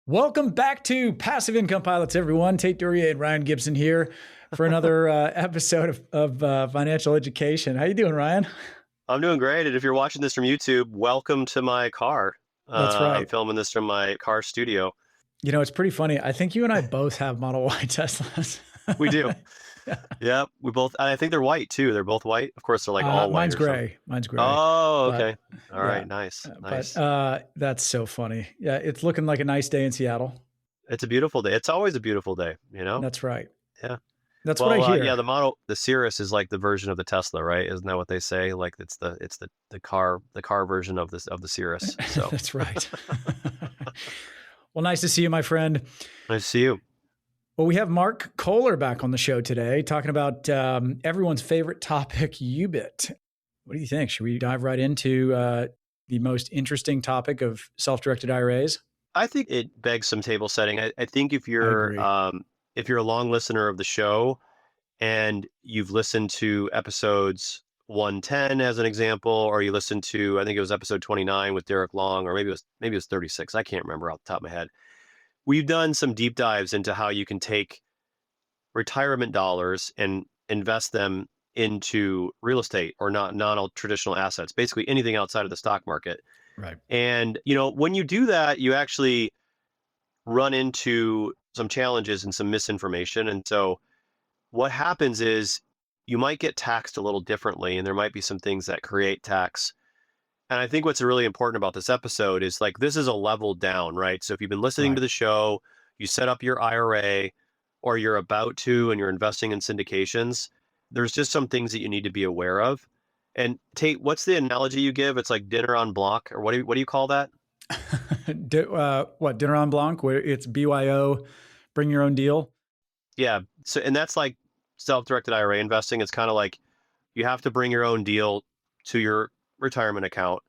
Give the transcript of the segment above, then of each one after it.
Welcome back to Passive Income Pilots, everyone. Tait, Duryea, and Ryan Gibson here for another episode of Financial Education. How you doing, Ryan? I'm doing great. And if you're watching this from YouTube, welcome to my car. That's right. I'm filming this from my car studio. You know, it's pretty funny. I think you and I both have Model Y Teslas. We do. Yeah, we both. I think they're white too. They're both white. Of course, they're like all white. Mine's gray. Mine's gray. Oh, okay. All right. Nice. Nice. But that's so funny. Yeah, it's looking like a nice day in Seattle. It's a beautiful day. It's always a beautiful day. You know. That's right. Yeah. That's what I hear. Yeah, the Cirrus is like the version of the Tesla, right? Isn't that what they say? Like it's the car version of the Cirrus. So that's right. Well, nice to see you, my friend. Nice to see you. Well, we have Mark Kohler back on the show today talking about everyone's favorite topic, UBIT. What do you think? Should we dive right into the most interesting topic of self-directed IRAs? I think it begs some table setting. I think if you're a long listener of the show and you've listened to episodes 110 as an example, or you listened to, I think it was episode 29 with Derek Long, or maybe it was 36. I can't remember off the top of my head. We've done some deep dives into how you can take retirement dollars and invest them into real estate or non-traditional assets, basically anything outside of the stock market. Right. And, when you do that, you actually run into some challenges and some misinformation. And so what happens is you might get taxed a little differently, and there might be some things that create tax. And I think what's really important about this episode is like, this is a level down, right? So if you've been listening to the show, you set up your IRA or you're about to, and you're investing in syndications, there's just some things that you need to be aware of. And Tait, what's the analogy you give? It's like dinner on block, or what do you call that? Dinner on Blanc, where it's BYO, bring your own deal. Yeah. So, and that's like self-directed IRA investing. It's kind of like you have to bring your own deal to your retirement account.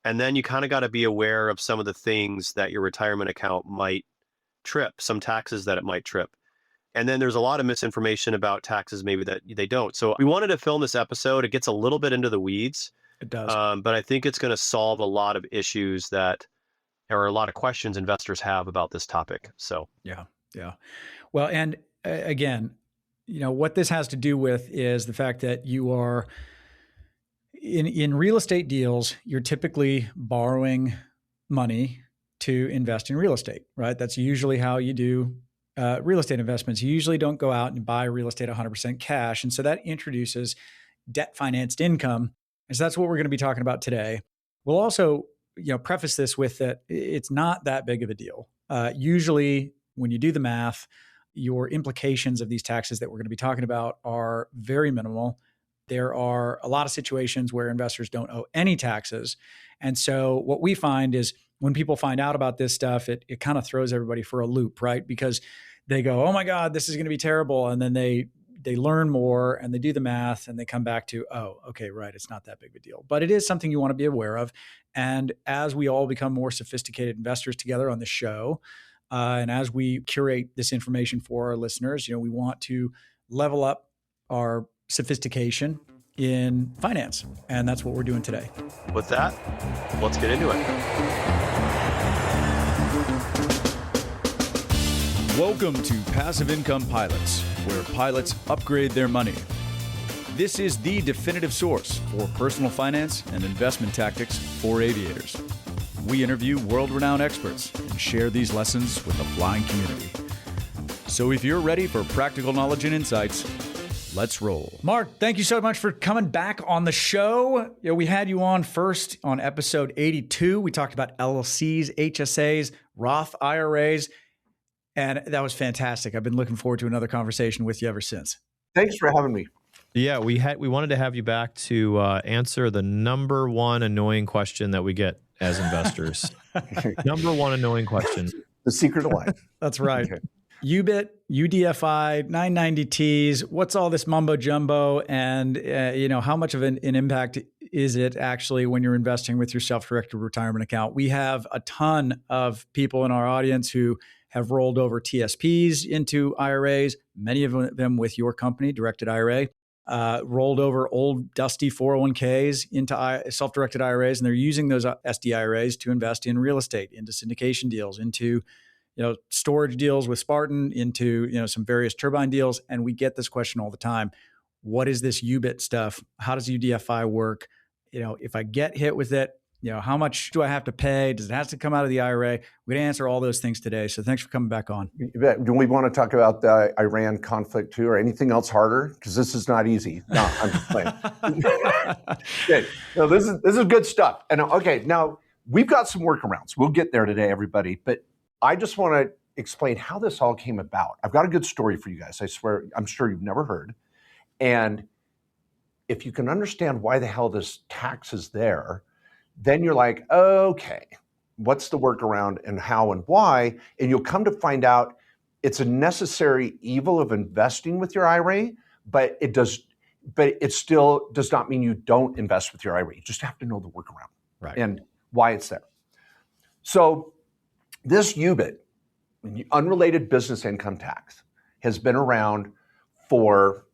And then you kind of got to be aware of some of the things that your retirement account might trip, some taxes that it might trip. And then there's a lot of misinformation about taxes maybe that they don't. So we wanted to film this episode. It gets a little bit into the weeds. It does. But I think it's going to solve a lot of issues that, or a lot of questions investors have about this topic. So yeah. Well, and again, what this has to do with is the fact that you are in real estate deals, you're typically borrowing money to invest in real estate, right? That's usually how you do real estate investments. You usually don't go out and buy real estate 100% cash. And so that introduces debt financed income. And so that's what we're going to be talking about today. We'll also, preface this with that it's not that big of a deal. Usually when you do the math, your implications of these taxes that we're going to be talking about are very minimal. There are a lot of situations where investors don't owe any taxes. And so what we find is when people find out about this stuff, it kind of throws everybody for a loop, right? Because they go, oh my God, this is going to be terrible. And then they learn more and they do the math and they come back to, oh, okay, right, it's not that big of a deal. But it is something you want to be aware of. And as we all become more sophisticated investors together on the show, and as we curate this information for our listeners, we want to level up our sophistication in finance. And that's what we're doing today. With that, let's get into it. Welcome to Passive Income Pilots, where pilots upgrade their money. This is the definitive source for personal finance and investment tactics for aviators. We interview world-renowned experts and share these lessons with the flying community. So if you're ready for practical knowledge and insights, let's roll. Mark, thank you so much for coming back on the show. We had you on first on episode 82. We talked about LLCs, HSAs, Roth IRAs, and that was fantastic. I've been looking forward to another conversation with you ever since. Thanks for having me. Yeah, we wanted to have you back to answer the number one annoying question that we get as investors. Number one annoying question. The secret of life. That's right. Okay. UBIT, UDFI, 990Ts, what's all this mumbo jumbo? And, how much of an impact is it actually when you're investing with your self-directed retirement account? We have a ton of people in our audience who have rolled over TSPs into IRAs, many of them with your company, Directed IRA, rolled over old dusty 401ks into self-directed IRAs, and they're using those SDIRAs to invest in real estate, into syndication deals, into storage deals with Spartan into, some various turbine deals. And we get this question all the time. What is this UBIT stuff? How does UDFI work? If I get hit with it, how much do I have to pay? Does it have to come out of the IRA? We're going to answer all those things today. So thanks for coming back on. Do we want to talk about the Iran conflict too, or anything else harder? Because this is not easy. No, I'm just playing. Okay. No, this is good stuff. And okay, now we've got some workarounds. We'll get there today, everybody. But I just want to explain how this all came about. I've got a good story for you guys. I swear, I'm sure you've never heard. And if you can understand why the hell this tax is there, then you're like, okay, what's the workaround and how and why? And you'll come to find out it's a necessary evil of investing with your IRA, but it still does not mean you don't invest with your IRA. You just have to know the workaround and why it's there. So this UBIT, unrelated business income tax, has been around for,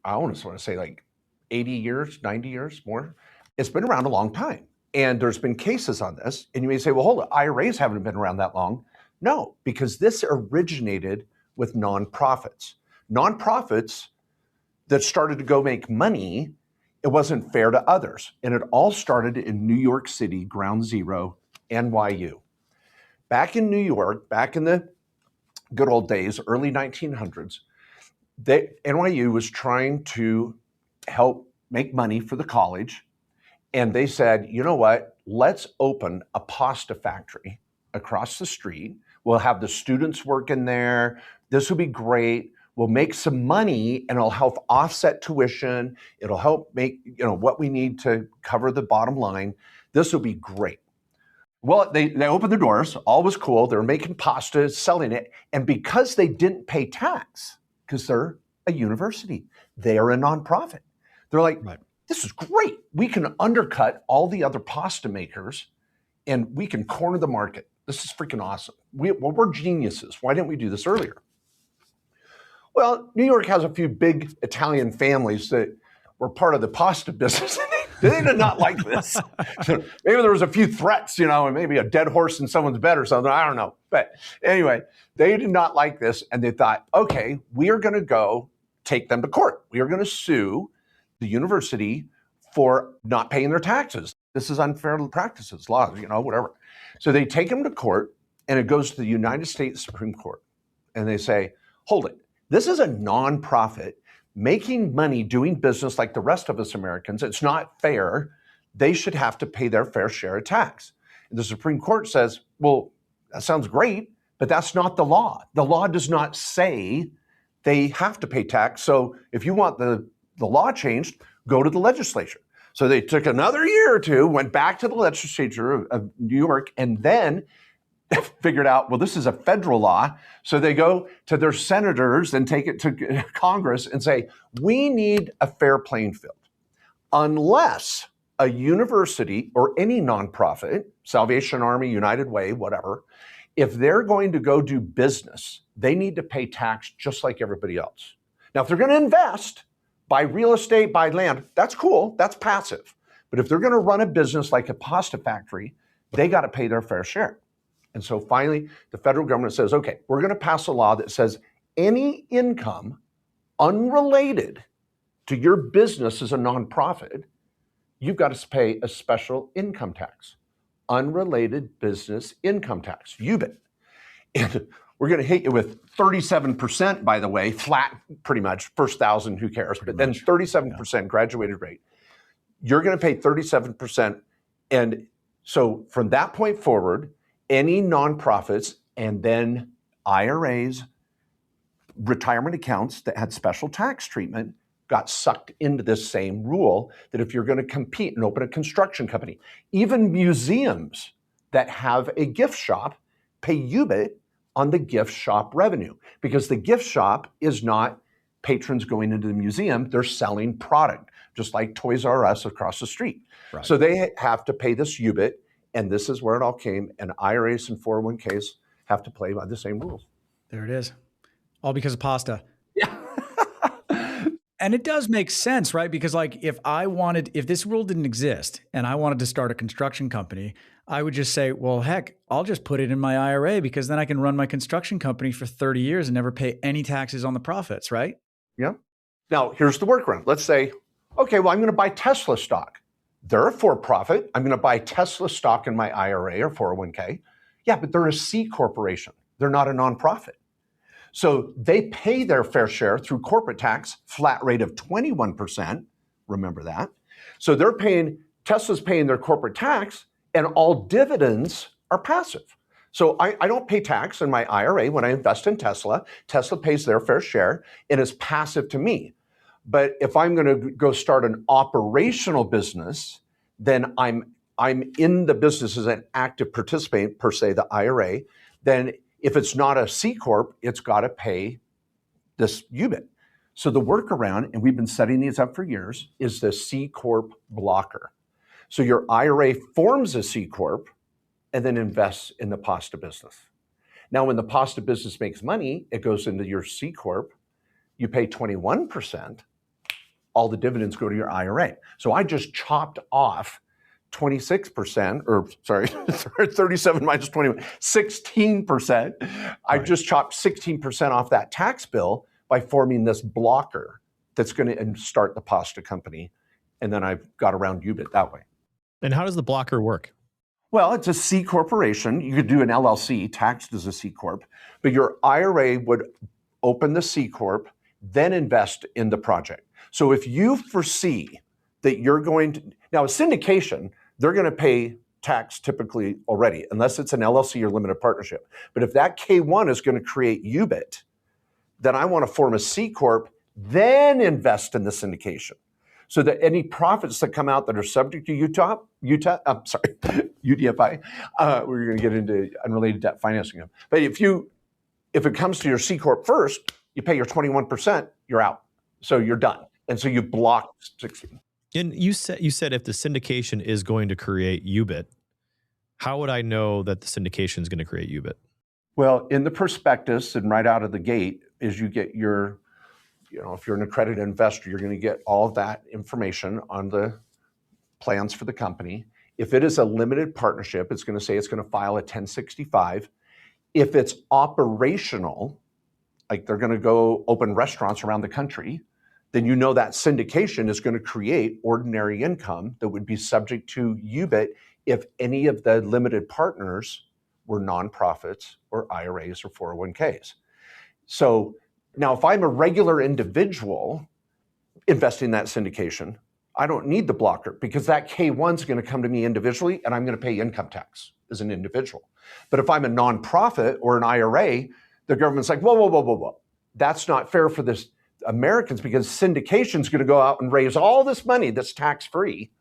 I want to say like 80 years, 90 years, more. It's been around a long time. And there's been cases on this. And you may say, well, hold on, IRAs haven't been around that long. No, because this originated with nonprofits. Nonprofits that started to go make money, it wasn't fair to others. And it all started in New York City, ground zero, NYU. Back in New York, back in the good old days, early 1900s, NYU was trying to help make money for the college. And they said, you know what, let's open a pasta factory across the street. We'll have the students work in there. This will be great. We'll make some money and it'll help offset tuition. It'll help make, what we need to cover the bottom line. This will be great. Well, they opened the doors. All was cool. They were making pasta, selling it. And because they didn't pay tax, because they're a university, they are a nonprofit. They're like, this is great. We can undercut all the other pasta makers and we can corner the market. This is freaking awesome. We're geniuses. Why didn't we do this earlier? Well, New York has a few big Italian families that were part of the pasta business. They did not like this. Maybe there was a few threats, and maybe a dead horse in someone's bed or something. I don't know. But anyway, they did not like this. And they thought, okay, we are going to go take them to court. We are going to sue the university for not paying their taxes. This is unfair practices, laws, whatever. So they take them to court and it goes to the United States Supreme Court. And they say, hold it. This is a nonprofit making money doing business like the rest of us Americans. It's not fair. They should have to pay their fair share of tax. And the Supreme Court says, well, that sounds great, but that's not the law. The law does not say they have to pay tax. So if you want the law changed, go to the legislature. So they took another year or two, went back to the legislature of New York, and then figured out, well, this is a federal law. So they go to their senators and take it to Congress and say, we need a fair playing field. Unless a university or any nonprofit, Salvation Army, United Way, whatever, if they're going to go do business, they need to pay tax just like everybody else. Now, if they're going to invest, buy real estate, buy land, that's cool, that's passive. But if they're going to run a business like a pasta factory, they got to pay their fair share. And so finally, the federal government says, okay, we're going to pass a law that says any income unrelated to your business as a nonprofit, you've got to pay a special income tax, unrelated business income tax, UBIT. And we're going to hit you with 37%, by the way, flat pretty much, first 1,000, who cares? But then 37% graduated rate. You're going to pay 37%. And so from that point forward, any nonprofits and then IRAs, retirement accounts that had special tax treatment got sucked into this same rule that if you're going to compete and open a construction company, even museums that have a gift shop pay UBIT on the gift shop revenue, because the gift shop is not patrons going into the museum, they're selling product, just like Toys R Us across the street. Right. So they have to pay this UBIT, and this is where it all came, and IRAs and 401ks have to play by the same rules. There it is. All because of pasta. Yeah. And it does make sense, right? Because like if this rule didn't exist and I wanted to start a construction company, I would just say, well, heck, I'll just put it in my IRA because then I can run my construction company for 30 years and never pay any taxes on the profits, right? Yeah. Now, here's the workaround. Let's say, okay, well, I'm going to buy Tesla stock. They're a for-profit. I'm going to buy Tesla stock in my IRA or 401k. Yeah, but they're a C corporation. They're not a nonprofit. So they pay their fair share through corporate tax, flat rate of 21%. Remember that. So Tesla's paying their corporate tax, and all dividends are passive. So I don't pay tax in my IRA when I invest in Tesla. Tesla pays their fair share and is passive to me. But if I'm going to go start an operational business, then I'm in the business as an active participant, per se, the IRA. Then if it's not a C Corp, it's got to pay this UBIT. So the workaround, and we've been setting these up for years, is the C Corp blocker. So your IRA forms a C Corp and then invests in the pasta business. Now, when the pasta business makes money, it goes into your C Corp. You pay 21%. All the dividends go to your IRA. So I just chopped off 26%, or sorry, 37 minus 21, 16%. I just chopped 16% off that tax bill by forming this blocker that's going to start the pasta company. And then I've got around UBIT that way. And how does the blocker work? Well, it's a C corporation. You could do an LLC, taxed as a C Corp, but your IRA would open the C Corp, then invest in the project. So if you foresee that you're going to, now a syndication, they're going to pay tax typically already, unless it's an LLC or limited partnership. But if that K1 is going to create UBIT, then I want to form a C Corp, then invest in the syndication. So that any profits that come out that are subject to UDFI, we're going to get into unrelated debt financing. But if it comes to your C Corp first, you pay your 21%, you're out. So you're done. And so you block 16. And you said if the syndication is going to create UBIT, how would I know that the syndication is going to create UBIT? Well, in the prospectus and right out of the gate is you get your, if you're an accredited investor, you're going to get all of that information on the plans for the company. If it is a limited partnership, it's going to say it's going to file a 1065. If it's operational, like they're going to go open restaurants around the country, then you know that syndication is going to create ordinary income that would be subject to UBIT if any of the limited partners were nonprofits or IRAs or 401ks. So now if I'm a regular individual investing in that syndication, I don't need the blocker because that K1 is going to come to me individually and I'm going to pay income tax as an individual. But if I'm a nonprofit or an IRA, the government's like, whoa. That's not fair for this Americans because syndication is going to go out and raise all this money that's tax-free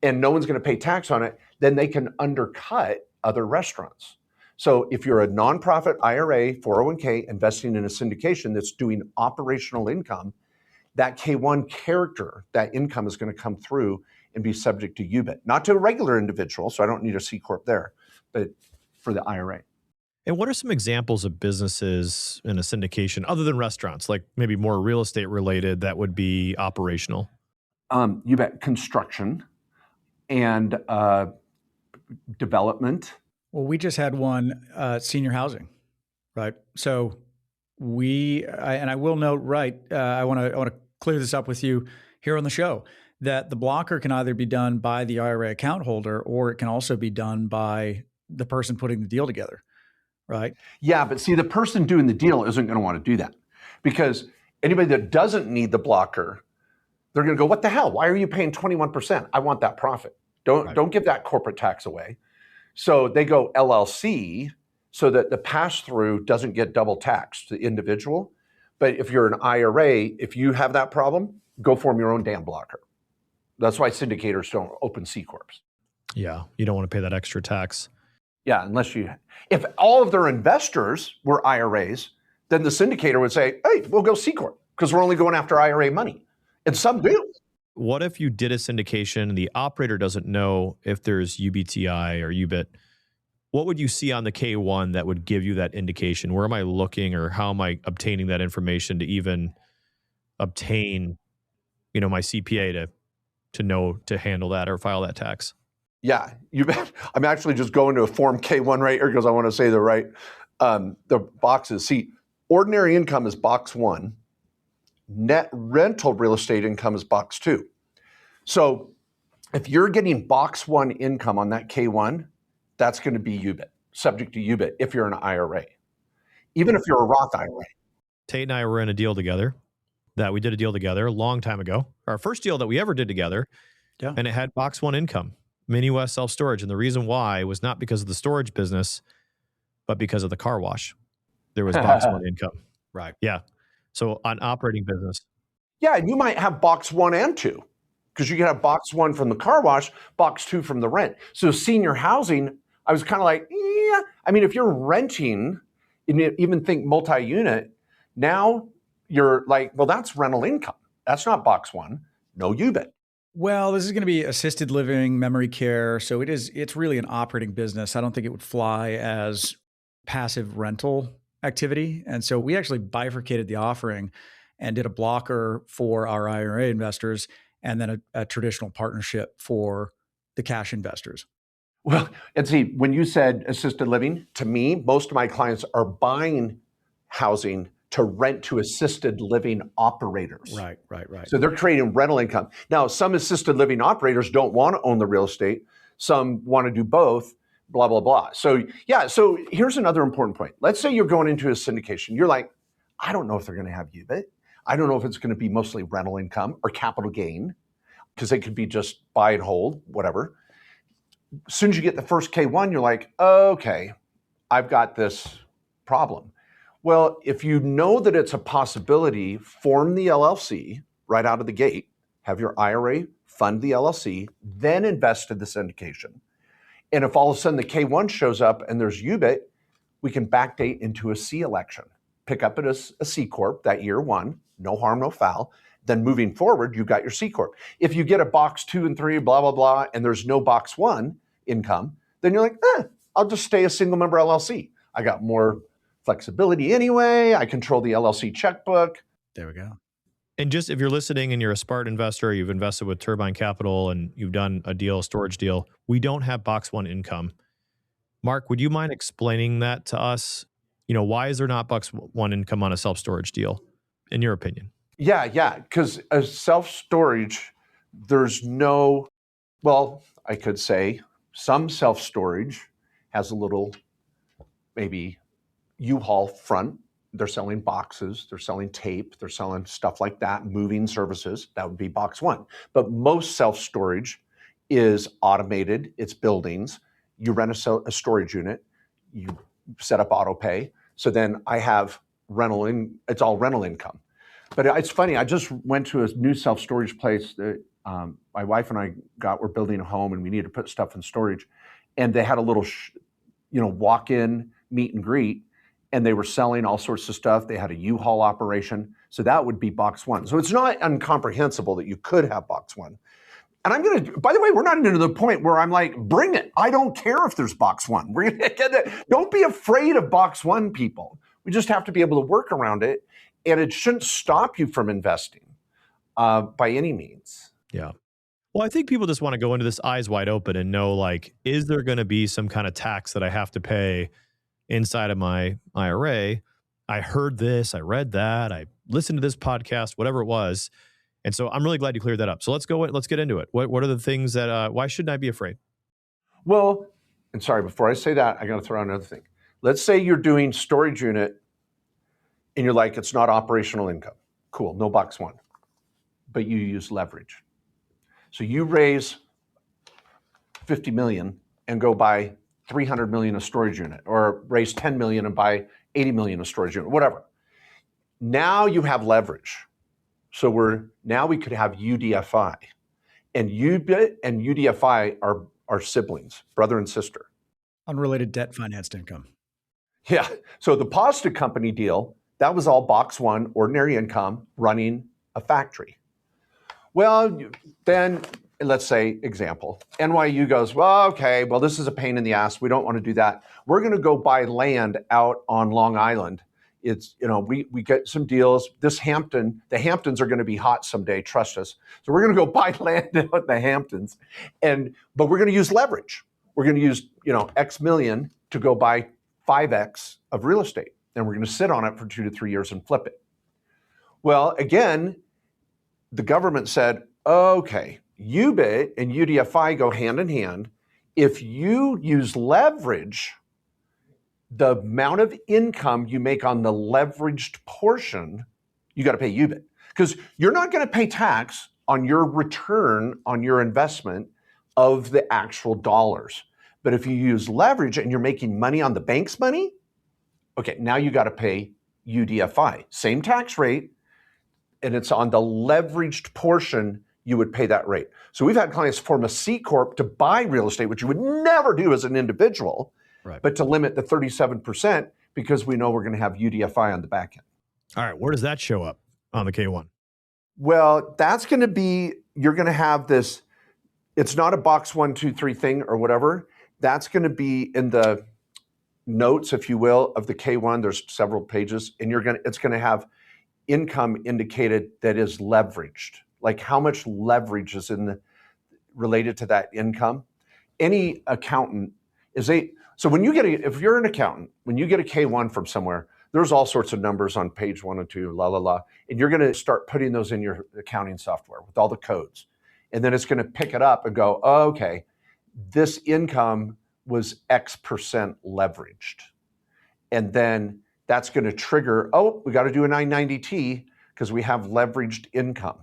and no one's going to pay tax on it. Then they can undercut other restaurants. So if you're a nonprofit IRA, 401k investing in a syndication that's doing operational income, that K1 character, that income is going to come through and be subject to UBIT. Not to a regular individual, so I don't need a C Corp there, but for the IRA. And what are some examples of businesses in a syndication other than restaurants, like maybe more real estate related that would be operational? You bet. Construction and development. Well, we just had one, senior housing, right? So I will note, right, I want to clear this up with you here on the show, that the blocker can either be done by the IRA account holder or it can also be done by the person putting the deal together, right? Yeah, but see, the person doing the deal isn't going to want to do that because anybody that doesn't need the blocker, they're going to go, what the hell? Why are you paying 21%? I want that profit. Don't give that corporate tax away. So they go LLC so that the pass-through doesn't get double taxed to the individual. But if you're an IRA, if you have that problem, go form your own damn blocker. That's why syndicators don't open C Corps. Yeah, you don't want to pay that extra tax. Yeah, if all of their investors were IRAs, then the syndicator would say, hey, we'll go C Corp because we're only going after IRA money. And some do. What if you did a syndication and the operator doesn't know if there's UBTI or UBIT? What would you see on the K1 that would give you that indication? Where am I looking or how am I obtaining that information to even obtain, my CPA to know to handle that or file that tax? Yeah, you bet. I'm actually just going to a Form K1 right here because I want to say the boxes. See, ordinary income is box 1. Net rental real estate income is box 2. So if you're getting box 1 income on that K1, that's going to be UBIT, subject to UBIT if you're an IRA. Even if you're a Roth IRA. Tait and I were in a deal together we did a deal together a long time ago. Our first deal that we ever did together. Yeah. And it had box 1 income, Mini West self-storage. And the reason why was not because of the storage business, but because of the car wash. There was box 1 income. Right. Yeah. So on operating business. Yeah, and you might have box 1 and 2 because you can have box 1 from the car wash, box 2 from the rent. So senior housing, I was kind of like, yeah. I mean, if you're renting, and you even think multi-unit, now you're like, well, that's rental income. That's not box 1. No UBIT. Well, this is going to be assisted living, memory care. So it's really an operating business. I don't think it would fly as passive rental activity. And so we actually bifurcated the offering and did a blocker for our IRA investors and then a traditional partnership for the cash investors. Well, and see, when you said assisted living, to me, most of my clients are buying housing to rent to assisted living operators. Right. So they're creating rental income. Now, some assisted living operators don't want to own the real estate. Some want to do both, blah, blah, blah. So yeah, so here's another important point. Let's say you're going into a syndication. You're like, I don't know if they're going to have UBIT. I don't know if it's going to be mostly rental income or capital gain, because they could be just buy and hold, whatever. As soon as you get the first K1, you're like, okay, I've got this problem. Well, if you know that it's a possibility, form the LLC right out of the gate, have your IRA fund the LLC, then invest in the syndication. And if all of a sudden the K1 shows up and there's UBIT, we can backdate into a C election. Pick up as a C Corp that year 1, no harm, no foul. Then moving forward, you've got your C Corp. If you get a box 2 and 3, blah, blah, blah, and there's no box 1 income, then you're like, I'll just stay a single member LLC. I got more flexibility anyway. I control the LLC checkbook. There we go. And just if you're listening and you're a smart investor, you've invested with Turbine Capital and you've done a storage deal, we don't have box 1 income. Mark, would you mind explaining that to us? Why is there not box 1 income on a self-storage deal, in your opinion? Yeah, because a self-storage, there's I could say some self-storage has a little, maybe U-Haul front. They're selling boxes, they're selling tape, they're selling stuff like that, moving services. That would be box 1. But most self-storage is automated. It's buildings. You rent a storage unit, you set up auto pay. So then I have it's all rental income. But it's funny, I just went to a new self-storage place that my wife and I we're building a home and we needed to put stuff in storage. And they had a little, walk-in meet and greet, and they were selling all sorts of stuff. They had a U-Haul operation. So that would be box 1. So it's not incomprehensible that you could have box 1. And by the way, we're not into the point where I'm like, bring it. I don't care if there's box 1. We're going to get it. Don't be afraid of box 1, people. We just have to be able to work around it. And it shouldn't stop you from investing by any means. Yeah. Well, I think people just want to go into this eyes wide open and know, like, is there going to be some kind of tax that I have to pay inside of my IRA? I heard this, I read that, I listened to this podcast, whatever it was. And so I'm really glad you cleared that up. So let's get into it. What are the things that, why shouldn't I be afraid? Well, and sorry, before I say that, I got to throw out another thing. Let's say you're doing storage unit and you're like, it's not operational income. Cool, no box 1. But you use leverage. So you raise 50 million and go buy 300 million a storage unit, or raise 10 million and buy 80 million a storage unit, whatever. Now you have leverage. So we could have UDFI. And UBIT and UDFI are siblings, brother and sister. Unrelated debt financed income. Yeah. So the pasta company deal, that was all box 1, ordinary income, running a factory. Well, then let's say, example, NYU goes, this is a pain in the ass. We don't want to do that. We're going to go buy land out on Long Island It's, we get some deals. The Hamptons are going to be hot someday, trust us. So we're going to go buy land in the Hamptons, but we're going to use leverage. We're going to use, X million to go buy 5X of real estate. And we're going to sit on it for 2 to 3 years and flip it. Well, again, the government said, okay, UBIT and UDFI go hand in hand. If you use leverage, the amount of income you make on the leveraged portion, you got to pay UBIT. Because you're not going to pay tax on your return on your investment of the actual dollars. But if you use leverage and you're making money on the bank's money, okay, now you got to pay UDFI. Same tax rate, and it's on the leveraged portion, you would pay that rate. So we've had clients form a C Corp to buy real estate, which you would never do as an individual, right, but to limit the 37% because we know we're going to have UDFI on the back end. All right, where does that show up on the K1? Well, that's going to be, you're going to have this, it's not a box 1, 2, 3 thing or whatever. That's going to be in the notes, if you will, of the K1. There's several pages, and it's going to have income indicated that is leveraged, like how much leverage is related to that income. Any accountant so when you if you're an accountant, when you get a K1 from somewhere, there's all sorts of numbers on page 1 and 2, and you're going to start putting those in your accounting software with all the codes. And then it's going to pick it up and go, oh, okay, this income was X% leveraged. And then that's going to trigger, we got to do a 990T because we have leveraged income.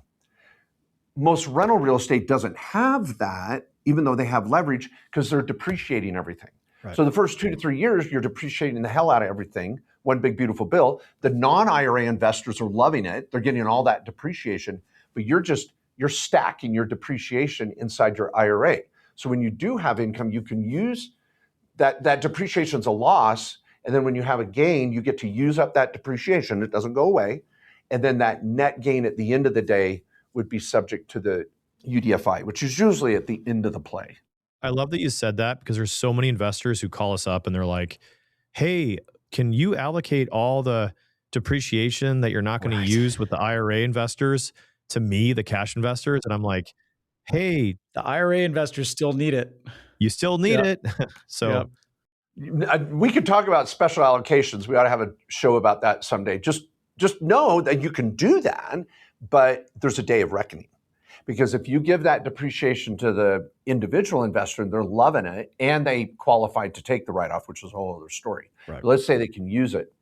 Most rental real estate doesn't have that, even though they have leverage, because they're depreciating everything. Right. So the first 2 to 3 years, you're depreciating the hell out of everything, one big beautiful bill. The non-IRA investors are loving it. They're getting all that depreciation, but you're stacking your depreciation inside your IRA. So when you do have income, you can use that depreciation's a loss. And then when you have a gain, you get to use up that depreciation. It doesn't go away. And then that net gain at the end of the day would be subject to the UDFI, which is usually at the end of the play. I love that you said that because there's so many investors who call us up and they're like, hey, can you allocate all the depreciation that you're not going to use with the IRA investors to me, the cash investors? And I'm like, hey, the IRA investors still need it. You still need it. So we could talk about special allocations. We ought to have a show about that someday. Just know that you can do that, but there's a day of reckoning. Because if you give that depreciation to the individual investor and they're loving it and they qualified to take the write-off, which is a whole other story. Right. Let's say they can use it.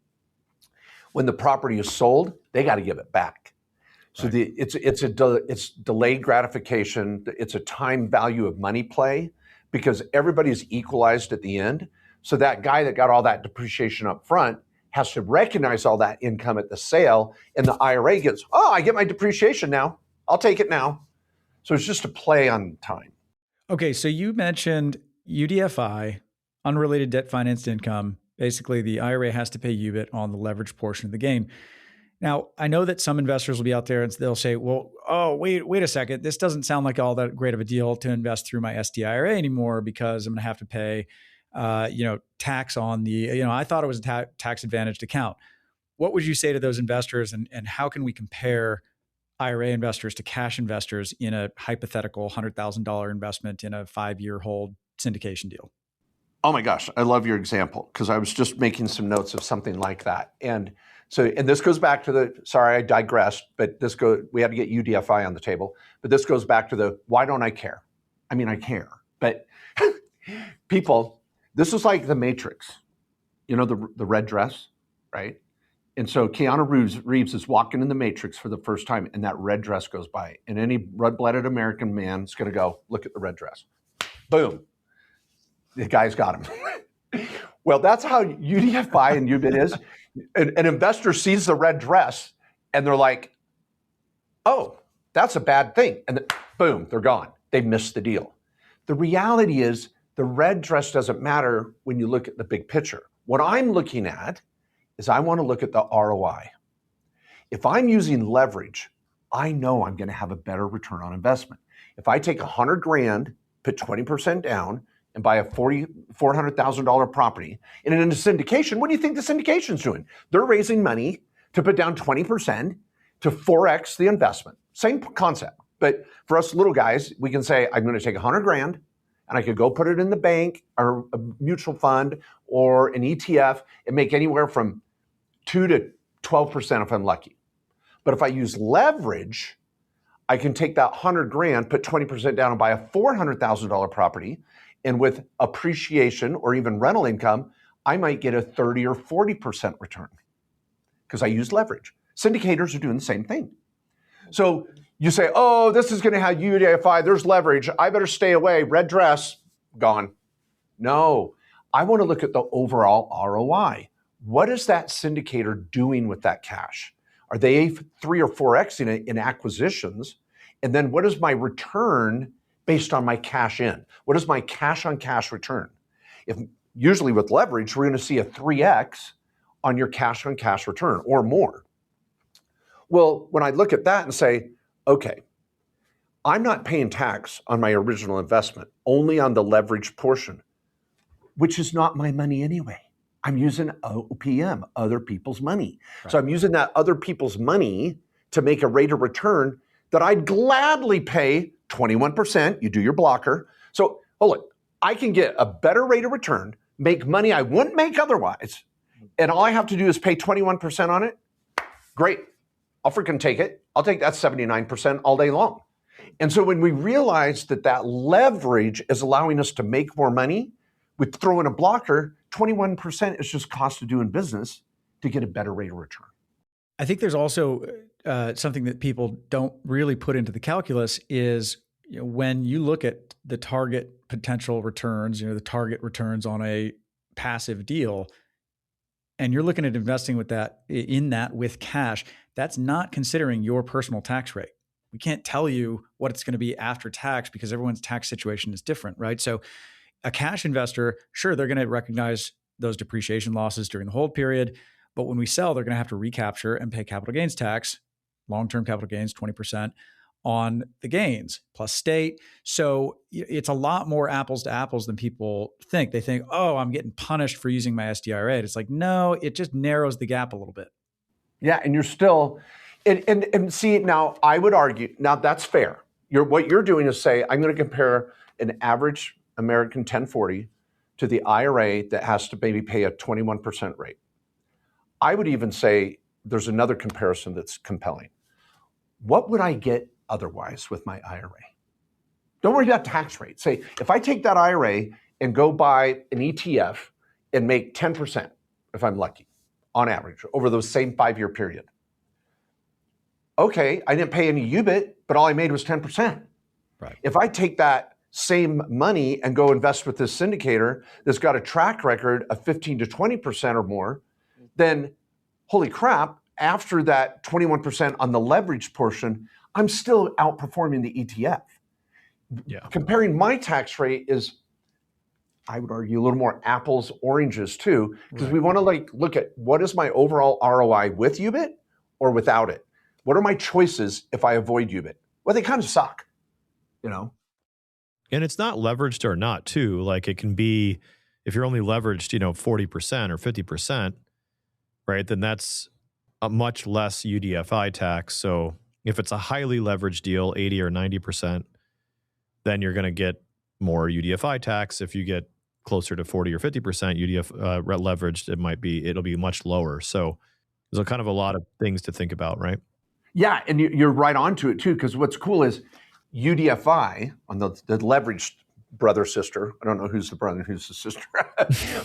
When the property is sold, they got to give it back. So right. It's delayed gratification. It's a time value of money play because everybody's equalized at the end. So that guy that got all that depreciation up front has to recognize all that income at the sale, and the IRA gets, I get my depreciation now. I'll take it now. So it's just a play on time. Okay, so you mentioned UDFI, unrelated debt financed income. Basically, the IRA has to pay UBIT on the leveraged portion of the gain. Now, I know that some investors will be out there and they'll say, well, wait a second. This doesn't sound like all that great of a deal to invest through my SDIRA anymore because I'm going to have to pay tax on the, I thought it was a tax advantaged account. What would you say to those investors and how can we compare IRA investors to cash investors in a hypothetical $100,000 investment in a 5-year hold syndication deal? Oh my gosh, I love your example because I was just making some notes of something like that. And this goes back to sorry, I digressed, but we had to get UDFI on the table, but this goes back to why don't I care? I mean, I care, but people, this is like the Matrix, the red dress, right? And so Keanu Reeves is walking in the Matrix for the first time, and that red dress goes by. And any red-blooded American man is going to go, look at the red dress. Boom. The guy's got him. Well, that's how UDFI and UBIT is. An investor sees the red dress, and they're like, oh, that's a bad thing. And then, boom, they're gone. They've missed the deal. The reality is the red dress doesn't matter when you look at the big picture. What I'm looking at is I want to look at the ROI. If I'm using leverage, I know I'm going to have a better return on investment. If I take $100,000, put 20% down, and buy a $400,000 property. And in a syndication, what do you think the syndication's doing? They're raising money to put down 20% to 4x the investment. Same concept. But for us little guys, we can say, I'm going to take $100,000 and I could go put it in the bank or a mutual fund or an ETF and make anywhere from 2 to 12% if I'm lucky. But if I use leverage, I can take that $100,000, put 20% down and buy a $400,000 property. And with appreciation or even rental income, I might get a 30 or 40% return because I use leverage. Syndicators are doing the same thing. So you say, oh, this is going to have UDFI, there's leverage, I better stay away, red dress, gone. No, I want to look at the overall ROI. What is that syndicator doing with that cash? Are they 3 or 4Xing it in acquisitions? And then what is my return based on my cash in? What is my cash on cash return? If usually with leverage, we're going to see a 3X on your cash on cash return or more. Well, when I look at that and say, okay, I'm not paying tax on my original investment, only on the leverage portion, which is not my money anyway. I'm using OPM, other people's money. Right. So I'm using that other people's money to make a rate of return that I'd gladly pay 21%. You do your blocker. So, look, I can get a better rate of return, make money I wouldn't make otherwise, and all I have to do is pay 21% on it. Great. I'll freaking take it. I'll take that 79% all day long. And so when we realize that that leverage is allowing us to make more money, we throw in a blocker, 21% is just cost of doing business to get a better rate of return. I think there's also something that people don't really put into the calculus is, you know, when you look at the target potential returns, you know, the target returns on a passive deal, and you're looking at investing with that with cash, that's not considering your personal tax rate. We can't tell you what it's going to be after tax because everyone's tax situation is different, right? So a cash investor, sure, they're going to recognize those depreciation losses during the hold period, but when we sell, they're going to have to recapture and pay capital gains tax, long-term capital gains, 20% on the gains plus state. So it's a lot more apples to apples than people think. They think, oh, I'm getting punished for using my SDIRA. It's like, no, it just narrows the gap a little bit. Yeah, and you're still, and see, now I would argue, now that's fair. What you're doing is say, I'm going to compare an average American 1040 to the IRA that has to maybe pay a 21% rate. I would even say there's another comparison that's compelling. What would I get otherwise with my IRA? Don't worry about tax rate. Say, if I take that IRA and go buy an ETF and make 10%, if I'm lucky, on average, over those same 5-year period. Okay, I didn't pay any UBIT, but all I made was 10%. Right. If I take that same money and go invest with this syndicator that's got a track record of 15 to 20% or more, then holy crap, after that 21% on the leverage portion, I'm still outperforming the ETF. Yeah. Comparing my tax rate is, I would argue, a little more apples, oranges too, because we want to look at what is my overall ROI with UBIT or without it? What are my choices if I avoid UBIT? Well, they kind of suck, you know? And it's not leveraged or not too. Like it can be, if you're only leveraged, 40% or 50%, right? Then that's a much less UDFI tax. So if it's a highly leveraged deal, 80 or 90%, then you're going to get more UDFI tax. If you get closer to 40 or 50% leveraged, it'll be much lower. So there's kind of a lot of things to think about, right? Yeah, and you're right onto it too, because what's cool is UDFI on the leveraged brother, sister, I don't know who's the brother and who's the sister,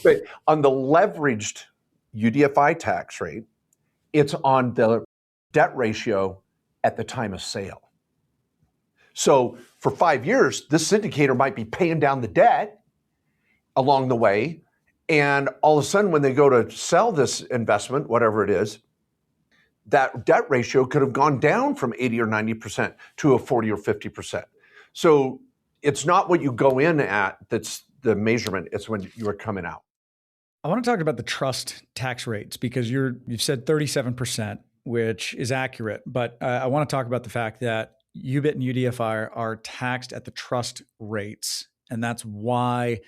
but on the leveraged UDFI tax rate, it's on the debt ratio at the time of sale. So for 5 years, this syndicator might be paying down the debt along the way, and all of a sudden when they go to sell this investment, whatever it is, that debt ratio could have gone down from 80 or 90% to a 40 or 50%. So it's not what you go in at that's the measurement, it's when you are coming out. I want to talk about the trust tax rates because you've said 37%, which is accurate, but I want to talk about the fact that UBIT and UDFI are taxed at the trust rates. And that's why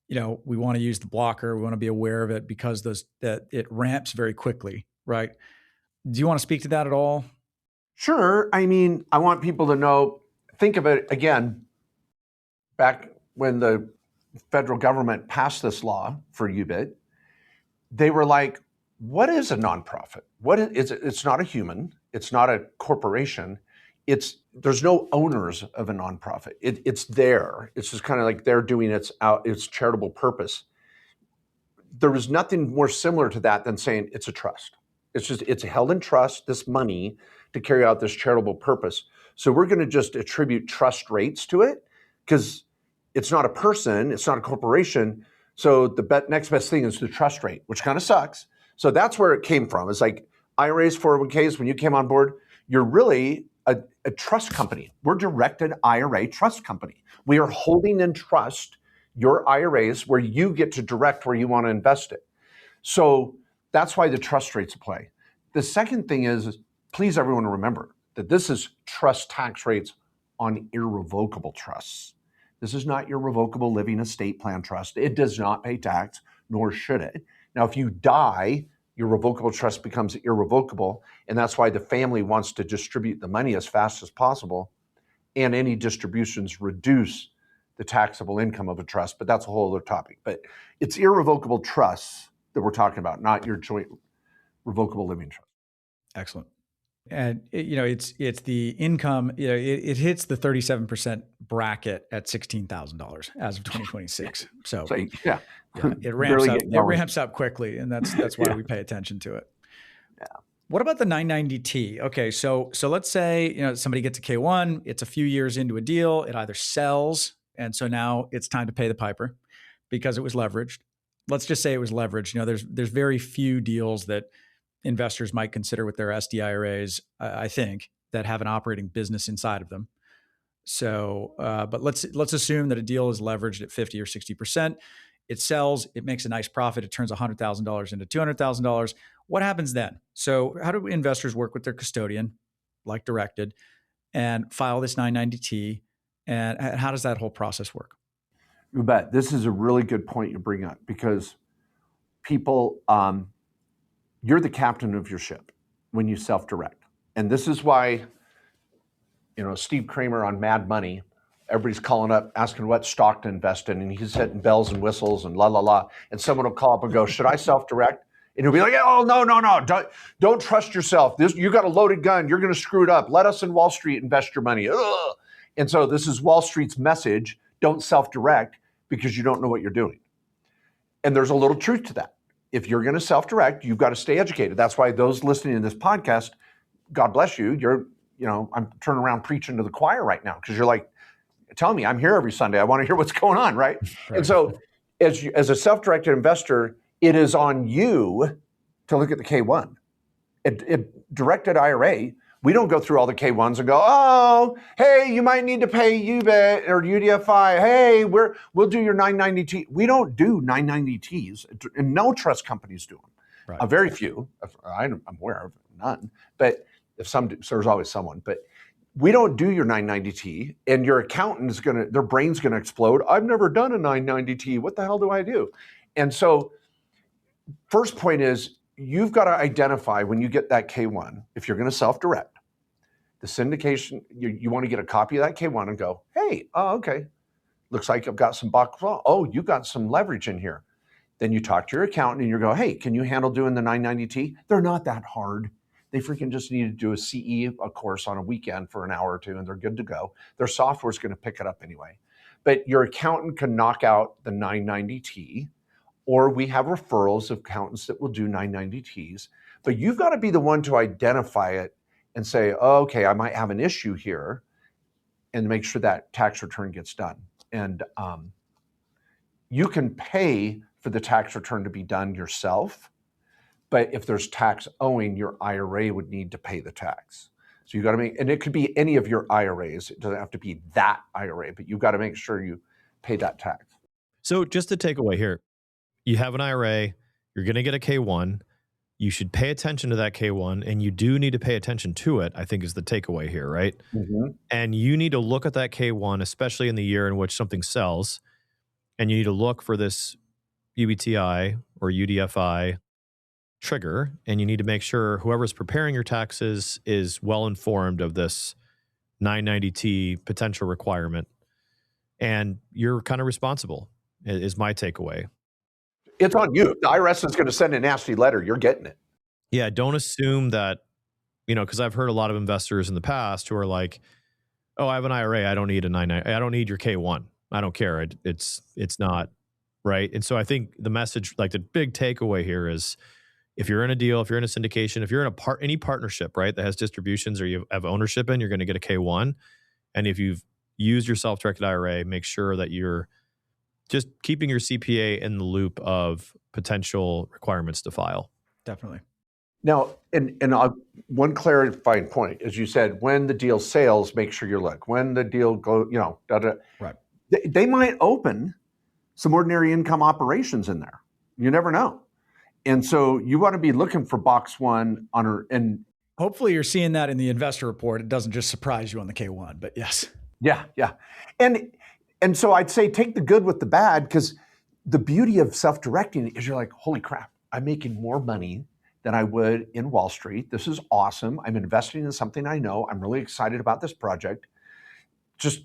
we want to use the blocker. We want to be aware of it because that it ramps very quickly, right? Do you want to speak to that at all? Sure. I mean, I want people to know, think of it again, back when the federal government passed this law for UBIT, they were like, what is a nonprofit? What is it? It's not a human. It's not a corporation. There's no owners of a nonprofit. It's there. It's just kind of like they're doing its charitable purpose. There was nothing more similar to that than saying it's a trust. It's held in trust, this money, to carry out this charitable purpose. So we're going to just attribute trust rates to it because it's not a person, it's not a corporation. So the next best thing is the trust rate, which kind of sucks. So that's where it came from. It's like IRAs, 401ks, when you came on board, you're really a trust company. We're directed IRA trust company. We are holding in trust your IRAs where you get to direct where you want to invest it. So that's why the trust rates apply. The second thing is, please everyone remember that this is trust tax rates on irrevocable trusts. This is not your revocable living estate plan trust. It does not pay tax, nor should it. Now, if you die, your revocable trust becomes irrevocable, and that's why the family wants to distribute the money as fast as possible, and any distributions reduce the taxable income of a trust, but that's a whole other topic. But it's irrevocable trusts that we're talking about, not your joint revocable living trust. Excellent. And it's the income, it hits the 37% bracket at $16,000 as of 2026. So yeah, it ramps up quickly, and that's why we pay attention to it. Yeah. What about the 990T? Okay, so let's say somebody gets a K1, it's a few years into a deal, it either sells, and so now it's time to pay the piper because it was leveraged. Let's just say it was leveraged. There's very few deals that investors might consider with their SDIRAs, I think, that have an operating business inside of them. So, but let's assume that a deal is leveraged at 50 or 60%. It sells, it makes a nice profit. It turns $100,000 into $200,000. What happens then? So how do investors work with their custodian, like directed, and file this 990T? And how does that whole process work? You bet. This is a really good point you bring up because people, you're the captain of your ship when you self-direct. And this is why, Steve Kramer on Mad Money, everybody's calling up, asking what stock to invest in, and he's hitting bells and whistles and la, la, la. And someone will call up and go, should I self-direct? And he'll be like, oh, no. Don't trust yourself. You got a loaded gun. You're going to screw it up. Let us in Wall Street invest your money. Ugh. And so this is Wall Street's message. Don't self-direct because you don't know what you're doing. And there's a little truth to that. If you're going to self-direct, you've got to stay educated. That's why those listening to this podcast, God bless you. I'm turning around preaching to the choir right now because you're like, tell me, I'm here every Sunday. I want to hear what's going on, right? And so as a self-directed investor, it is on you to look at the K1. Directed IRA, we don't go through all the K1s and go, oh, hey, you might need to pay UBIT or UDFI. Hey, we'll do your 990T. We don't do 990Ts, and no trust companies do them. Right. Very few. I'm aware of none. But if some do, so there's always someone. But we don't do your 990T, and your accountant is their brain's gonna explode. I've never done a 990T. What the hell do I do? And so, first point is you've got to identify when you get that K1, if you're going to self-direct, the syndication, you want to get a copy of that K1 and go, hey, okay, looks like I've got some box. Oh, you got some leverage in here. Then you talk to your accountant and you go, hey, can you handle doing the 990T? They're not that hard. They freaking just need to do a CE, a course on a weekend for an hour or two, and they're good to go. Their software is going to pick it up anyway. But your accountant can knock out the 990T, or we have referrals of accountants that will do 990Ts. But you've got to be the one to identify it and say, oh, okay, I might have an issue here, and make sure that tax return gets done. And you can pay for the tax return to be done yourself. But if there's tax owing, your IRA would need to pay the tax. So you got to and it could be any of your IRAs. It doesn't have to be that IRA, but you've got to make sure you pay that tax. So just to take away here, you have an IRA, you're going to get a K1. You should pay attention to that K1, and you do need to pay attention to it, I think is the takeaway here, right? Mm-hmm. And you need to look at that K1, especially in the year in which something sells, and you need to look for this UBTI or UDFI trigger, and you need to make sure whoever's preparing your taxes is well informed of this 990T potential requirement, and you're kind of responsible, is my takeaway. It's on you. The IRS is going to send a nasty letter. You're getting it. Yeah, don't assume that, because I've heard a lot of investors in the past who are like, oh, I have an IRA. I don't need a 990. I don't need your K1. I don't care. It's not right. And so I think the message, like the big takeaway here is, if you're in a deal, if you're in a syndication, if you're in any partnership, right, that has distributions or you have ownership in, you're going to get a K1. And if you've used your self-directed IRA, make sure that you're just keeping your CPA in the loop of potential requirements to file. Definitely. Now, and one clarifying point, as you said, when the deal sails, make sure you look. When the deal Right. They might open some ordinary income operations in there. You never know. And so you want to be looking for box one and hopefully you're seeing that in the investor report. It doesn't just surprise you on the K1, but yes. Yeah. And so I'd say take the good with the bad, because the beauty of self-directing is you're like, holy crap, I'm making more money than I would in Wall Street. This is awesome. I'm investing in something I know. I'm really excited about this project. Just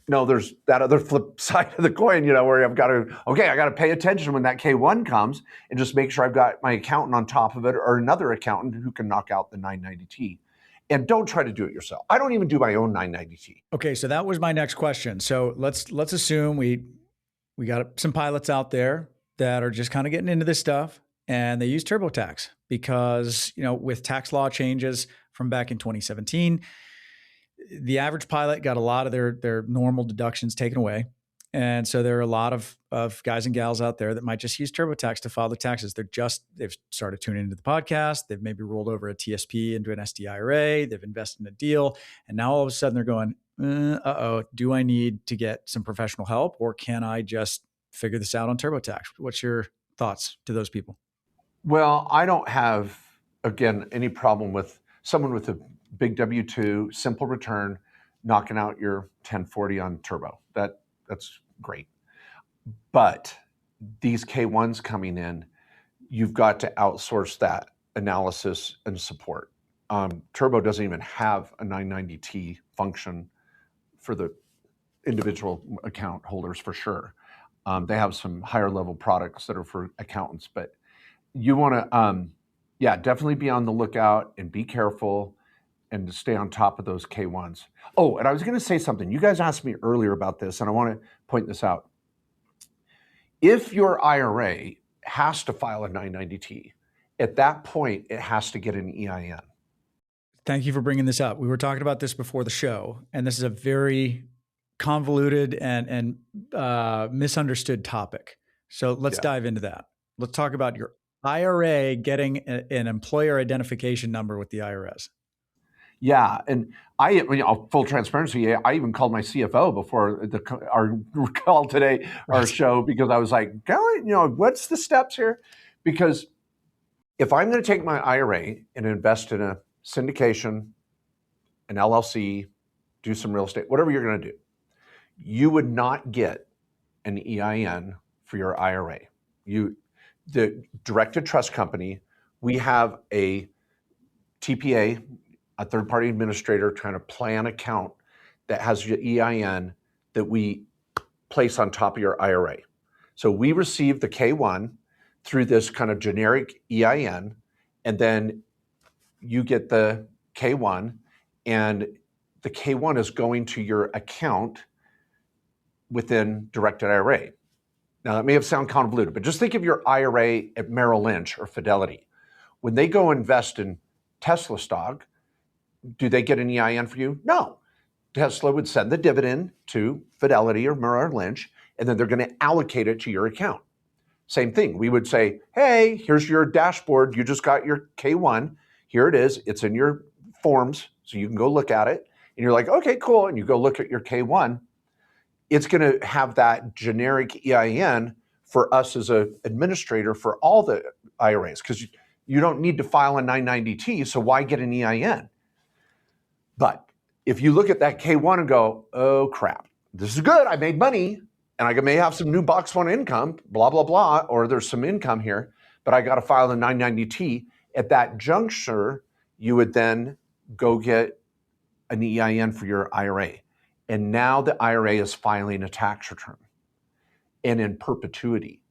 there's that other flip side of the coin, where I got to pay attention when that K1 comes and just make sure I've got my accountant on top of it or another accountant who can knock out the 990T. And don't try to do it yourself. I don't even do my own 990T. Okay, so that was my next question. So let's assume we got some pilots out there that are just kind of getting into this stuff, and they use TurboTax because, with tax law changes from back in 2017, the average pilot got a lot of their normal deductions taken away. And so there are a lot of guys and gals out there that might just use TurboTax to file their taxes. They've started tuning into the podcast. They've maybe rolled over a TSP into an SDIRA. They've invested in a deal. And now all of a sudden they're going, do I need to get some professional help, or can I just figure this out on TurboTax? What's your thoughts to those people? Well, I don't have, again, any problem with someone with a big W-2, simple return, knocking out your 1040 on Turbo. That's great. But these K1s coming in, you've got to outsource that analysis and support. Turbo doesn't even have a 990T function for the individual account holders, for sure. They have some higher level products that are for accountants, but you want to, definitely be on the lookout and be careful and to stay on top of those K1s. Oh, and I was going to say something. You guys asked me earlier about this, and I want to point this out. If your IRA has to file a 990T, at that point, it has to get an EIN. Thank you for bringing this up. We were talking about this before the show, and this is a very convoluted and misunderstood topic. So let's dive into that. Let's talk about your IRA getting an employer identification number with the IRS. Yeah, and full transparency, I even called my CFO before our call today, our show, because I was like, golly, what's the steps here? Because if I'm going to take my IRA and invest in a syndication, an LLC, do some real estate, whatever you're going to do, you would not get an EIN for your IRA. The directed trust company, we have a TPA, a third-party administrator, kind of plan account that has your EIN that we place on top of your IRA. So we receive the K1 through this kind of generic EIN, and then you get the K1, and the K1 is going to your account within directed IRA. Now, that may have sound convoluted, but just think of your IRA at Merrill Lynch or Fidelity. When they go invest in Tesla stock, do they get an EIN for you? No. Tesla would send the dividend to Fidelity or Merrill Lynch, and then they're going to allocate it to your account. Same thing. We would say, hey, here's your dashboard. You just got your K1. Here it is. It's in your forms, so you can go look at it. And you're like, okay, cool. And you go look at your K1. It's going to have that generic EIN for us as an administrator for all the IRAs, because you don't need to file a 990T, so why get an EIN? But if you look at that K1 and go, oh crap, this is good, I made money, and I may have some new box one income, blah, blah, blah, or there's some income here, but I got to file the 990T. At that juncture, you would then go get an EIN for your IRA. And now the IRA is filing a tax return. And in perpetuity,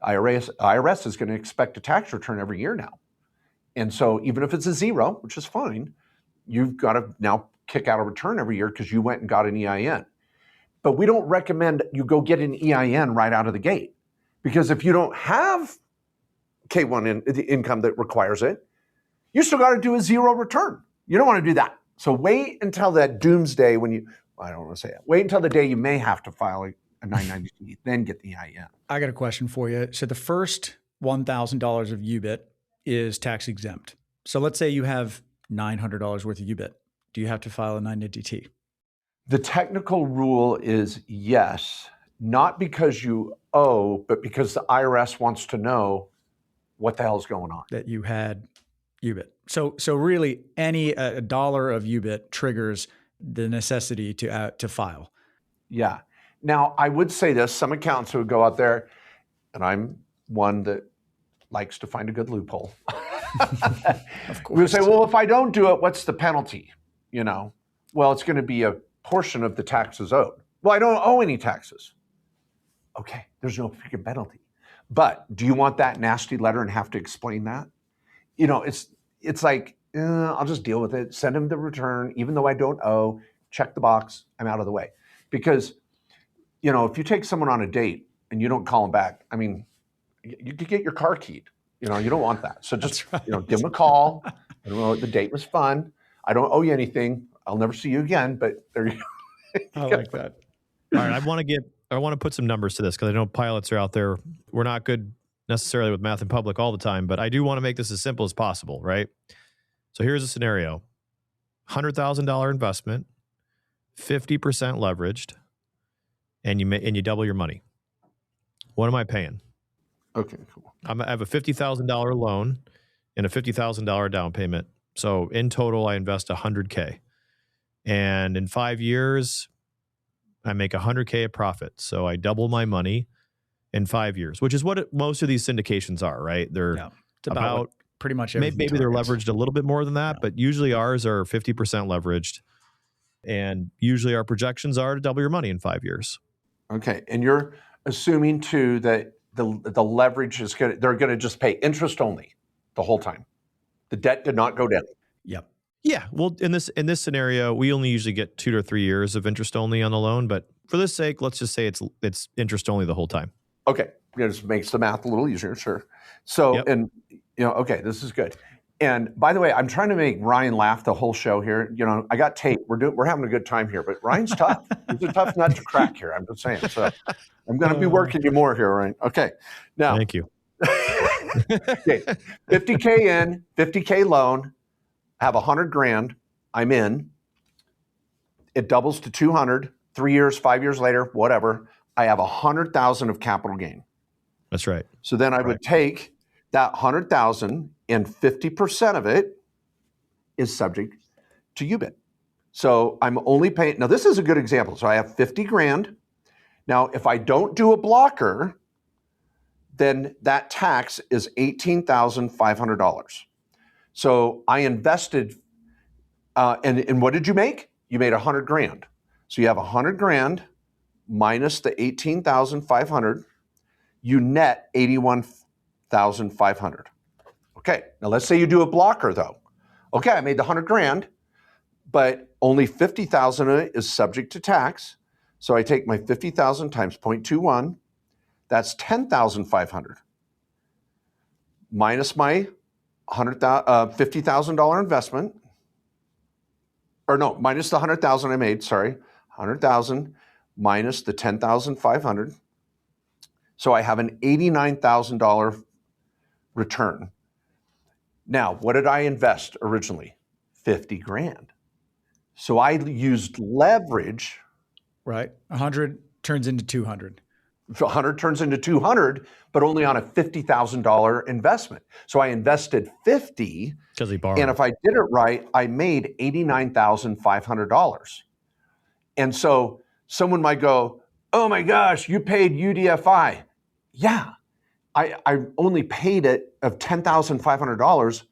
IRS is going to expect a tax return every year now. And so even if it's a zero, which is fine, you've got to now kick out a return every year because you went and got an EIN. But we don't recommend you go get an EIN right out of the gate. Because if you don't have K1 the income that requires it, you still got to do a zero return. You don't want to do that. So wait until that doomsday I don't want to say it. Wait until the day you may have to file a 990, then get the EIN. I got a question for you. So the first $1,000 of UBIT is tax exempt. So let's say you have $900 worth of UBIT. Do you have to file a 990T? The technical rule is yes, not because you owe, but because the IRS wants to know what the hell's going on. That you had UBIT. So really any a dollar of UBIT triggers the necessity to file. Yeah. Now, I would say this, some accountants would go out there, and I'm one that likes to find a good loophole. Of course. We would say, well, if I don't do it, what's the penalty? Well, it's going to be a portion of the taxes owed. Well, I don't owe any taxes. Okay, there's no freaking penalty. But do you want that nasty letter and have to explain that? It's like, I'll just deal with it. Send him the return, even though I don't owe. Check the box. I'm out of the way. Because, if you take someone on a date and you don't call them back, I mean, you could get your car keyed. You don't want that. So just, right. Give them a call. I don't know, the date was fun. I don't owe you anything. I'll never see you again, but there you go. I like that. All right. I want to put some numbers to this because I know pilots are out there. We're not good necessarily with math in public all the time, but I do want to make this as simple as possible, right? So here's a scenario. $100,000 investment, 50% leveraged, and you double your money. What am I paying? Okay, cool. I have a $50,000 loan and a $50,000 down payment. So in total, I invest $100K. And in 5 years, I make $100K of profit. So I double my money in 5 years, which is what most of these syndications are, right? They're it's about pretty much maybe they're leveraged a little bit more than that, but usually ours are 50% leveraged. And usually our projections are to double your money in 5 years. Okay. And you're assuming too that the leverage is they're going to just pay interest only the whole time. The debt did not go down. Yep. Yeah. Well, in this scenario, we only usually get 2 to 3 years of interest only on the loan, but for this sake, let's just say it's interest only the whole time. Okay. It just makes the math a little easier, sure. So, Yep. And okay, this is good. And by the way, I'm trying to make Ryan laugh the whole show here. I got Tait. We're having a good time here, but Ryan's tough. He's a tough nut to crack here. I'm just saying. So I'm going to be working you more here, Ryan. Okay. Now, Thank you. Okay, 50K in, 50K loan, have $100,000. I'm in. It doubles to 200. 3 years, 5 years later, whatever. I have 100,000 of capital gain. That's right. So then I would take that 100,000 and 50% of it is subject to UBIT. So I'm only paying. Now this is a good example. So I have 50 grand. Now if I don't do a blocker, then that tax is $18,500. So I invested, and what did you make? You made 100 grand. So you have 100 grand minus the 18,500. You net 81,500. Okay, now let's say you do a blocker though. Okay, I made the 100 grand, but only 50,000 of it is subject to tax. So I take my 50,000 times 0.21. That's 10,500 minus my $50,000 investment, or no, minus the 100,000 I made. Sorry, 100,000 minus the 10,500. So I have an $89,000 return. Now, what did I invest originally? 50 grand. So I used leverage. Right. 100 turns into 200. 100 turns into 200, but only on a $50,000 investment. So I invested 50, Because he borrowed. and if I did it right, I made $89,500. And so someone might go, oh my gosh, you paid UDFI. Yeah, I only paid it of $10,500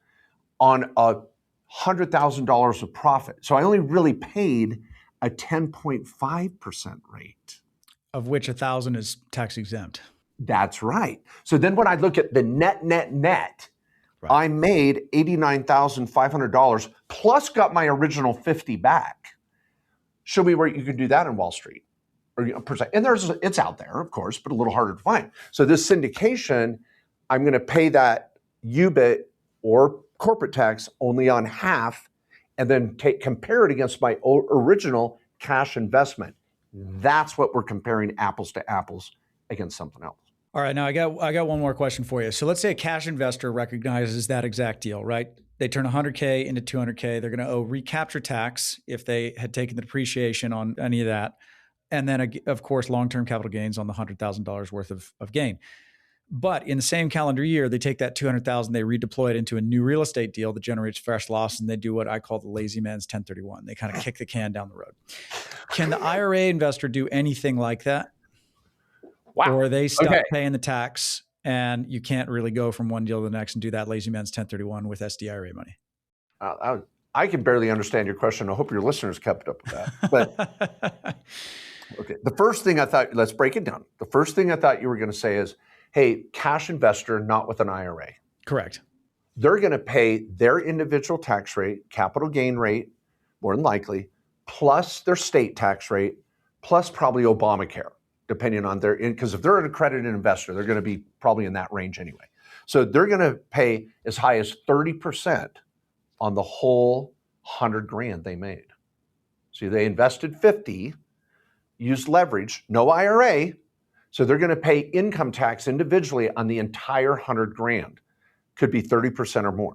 on $100,000 of profit. So I only really paid a 10.5% rate. Of which 1,000 is tax exempt. That's right. So then when I look at the net, right, I made $89,500 plus got my original 50 back. Show me where you can do that in Wall Street. Or, and it's out there, of course, but a little harder to find. So this syndication, I'm going to pay that UBIT or corporate tax only on half, and then compare it against my original cash investment. That's what we're comparing apples to apples against something else. All right, now I got one more question for you. So let's say a cash investor recognizes that exact deal, right? They turn 100K into 200K. They're going to owe recapture tax if they had taken the depreciation on any of that. And then, of course, long-term capital gains on the $100,000 worth of gain. But in the same calendar year, they take that $200,000, they redeploy it into a new real estate deal that generates fresh loss, and they do what I call the lazy man's 1031. They kind of kick the can down the road. Can the IRA investor do anything like that? Wow. Or are they stuck paying the tax, and you can't really go from one deal to the next and do that lazy man's 1031 with SDIRA money? I can barely understand your question. I hope your listeners kept up with that. But okay, the first thing I thought, let's break it down. The first thing I thought you were going to say is, hey, cash investor, not with an IRA. Correct. They're going to pay their individual tax rate, capital gain rate, more than likely, plus their state tax rate, plus probably Obamacare, depending on because if they're an accredited investor, they're going to be probably in that range anyway. So they're going to pay as high as 30% on the whole $100,000 they made. So they invested 50, used leverage, no IRA. So they're going to pay income tax individually on the entire $100,000. Could be 30% or more.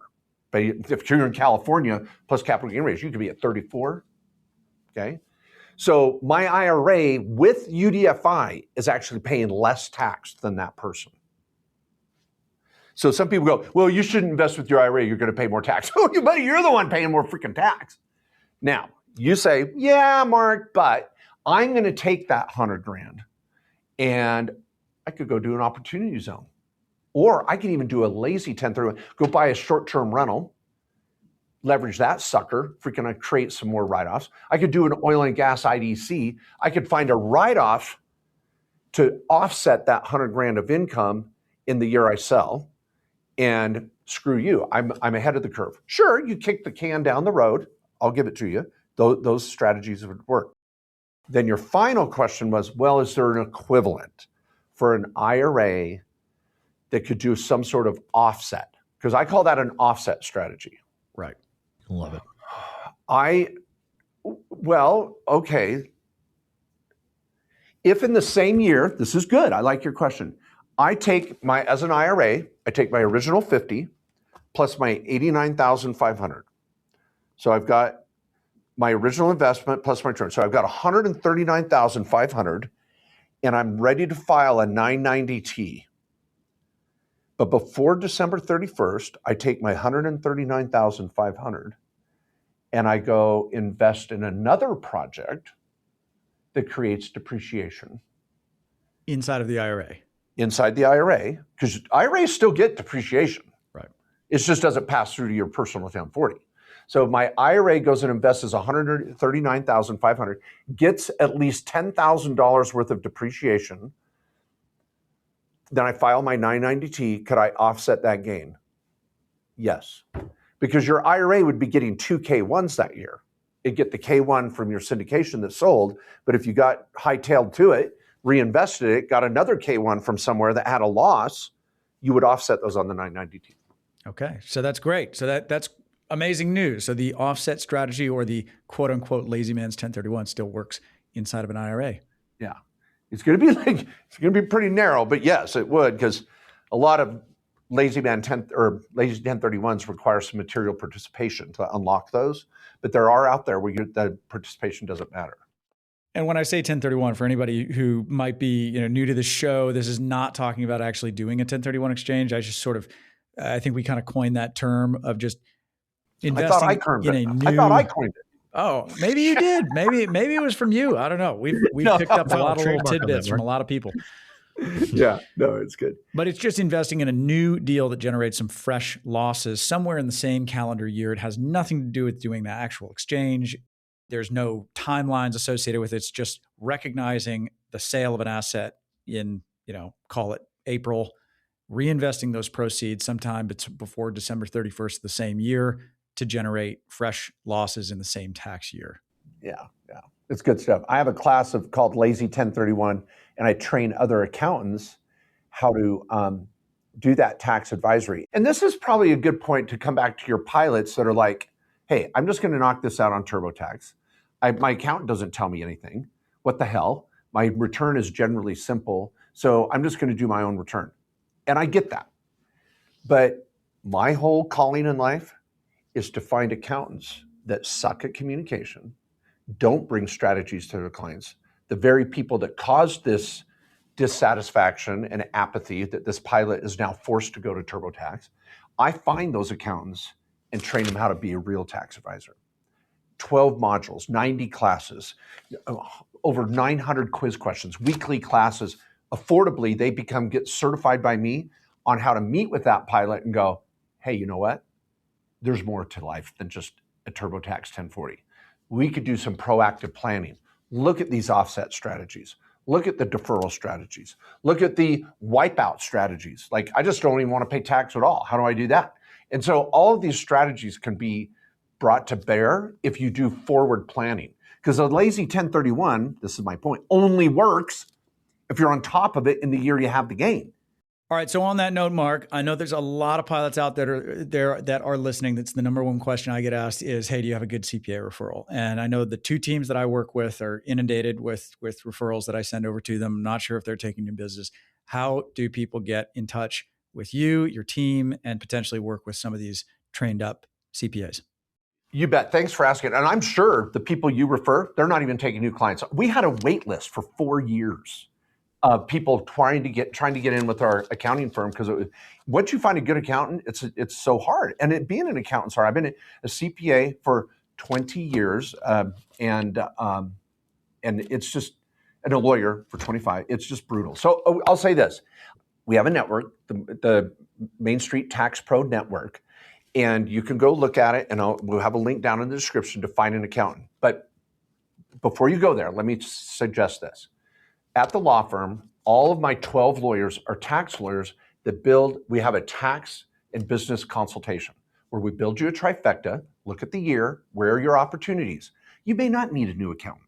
But if you're in California plus capital gain rates, you could be at 34. Okay. So my IRA with UDFI is actually paying less tax than that person. So some people go, well, you shouldn't invest with your IRA. You're going to pay more tax. Oh, buddy, you're the one paying more freaking tax. Now you say, yeah, Mark, but I'm going to take that $100,000 and I could go do an opportunity zone. Or I can even do a lazy 1031, go buy a short-term rental, leverage that sucker, freaking create some more write-offs. I could do an oil and gas IDC. I could find a write-off to offset that $100,000 of income in the year I sell. And screw you, I'm ahead of the curve. Sure, you kick the can down the road. I'll give it to you. Those strategies would work. Then your final question was, well, is there an equivalent for an IRA that could do some sort of offset? Because I call that an offset strategy. Right. Love it. Well, okay. If in the same year, this is good. I like your question. As an IRA, I take my original 50 plus my 89,500. So I've got my original investment plus my return. So I've got 139,500 and I'm ready to file a 990T. But before December 31st, I take my 139,500 and I go invest in another project that creates depreciation. Inside of the IRA. Inside the IRA, because IRAs still get depreciation. Right. It just doesn't pass through to your personal 1040. So my IRA goes and invests as 139,500, gets at least $10,000 worth of depreciation. Then I file my 990T. Could I offset that gain? Yes, because your IRA would be getting 2 K1s that year. It'd get the K1 from your syndication that sold, but if you got hightailed to it, reinvested it, got another K1 from somewhere that had a loss, you would offset those on the 990T. Okay, so that's great. So that's amazing news. So the offset strategy, or the quote unquote lazy man's 1031, still works inside of an IRA. Yeah. It's going to be pretty narrow, but yes, it would, because a lot of lazy 1031s require some material participation to unlock those, but there are out there where the participation doesn't matter. And when I say 1031, for anybody who might be new to the show, this is not talking about actually doing a 1031 exchange. I think we kind of coined that term of just investing I thought I coined it. Oh, maybe you did. Maybe it was from you. I don't know. We've picked up a lot of little tidbits from a lot of people. Yeah, no, it's good. But it's just investing in a new deal that generates some fresh losses somewhere in the same calendar year. It has nothing to do with doing the actual exchange. There's no timelines associated with it. It's just recognizing the sale of an asset in, call it April, reinvesting those proceeds sometime before December 31st of the same year to generate fresh losses in the same tax year. Yeah. It's good stuff. I have a class called Lazy 1031, and I train other accountants how to do that tax advisory. And this is probably a good point to come back to your pilots that are like, hey, I'm just going to knock this out on TurboTax. My accountant doesn't tell me anything. What the hell? My return is generally simple, so I'm just going to do my own return. And I get that. But my whole calling in life is to find accountants that suck at communication, don't bring strategies to their clients. The very people that caused this dissatisfaction and apathy that this pilot is now forced to go to TurboTax, I find those accountants and train them how to be a real tax advisor. 12 modules, 90 classes, over 900 quiz questions, weekly classes. Affordably, they get certified by me on how to meet with that pilot and go, hey, you know what? There's more to life than just a TurboTax 1040. We could do some proactive planning. Look at these offset strategies. Look at the deferral strategies. Look at the wipeout strategies. Like, I just don't even want to pay tax at all. How do I do that? And so all of these strategies can be brought to bear if you do forward planning. Because a lazy 1031, this is my point, only works if you're on top of it in the year you have the gain. All right. So on that note, Mark, I know there's a lot of pilots out there that are listening. That's the number one question I get asked is, hey, do you have a good CPA referral? And I know the two teams that I work with are inundated with referrals that I send over to them. I'm not sure if they're taking new business. How do people get in touch with you, your team, and potentially work with some of these trained up CPAs? You bet. Thanks for asking. And I'm sure the people you refer, they're not even taking new clients. We had a wait list for 4 years of people trying to get in with our accounting firm, because once you find a good accountant, it's so hard. And being an accountant's hard. I've been a CPA for 20 years, and it's just, and a lawyer for 25. It's just brutal. So I'll say this: we have a network, the Main Street Tax Pro Network, and you can go look at it, and we'll have a link down in the description to find an accountant. But before you go there, let me suggest this. At the law firm, all of my 12 lawyers are tax lawyers that we have a tax and business consultation where we build you a trifecta, look at the year, where are your opportunities. You may not need a new accountant.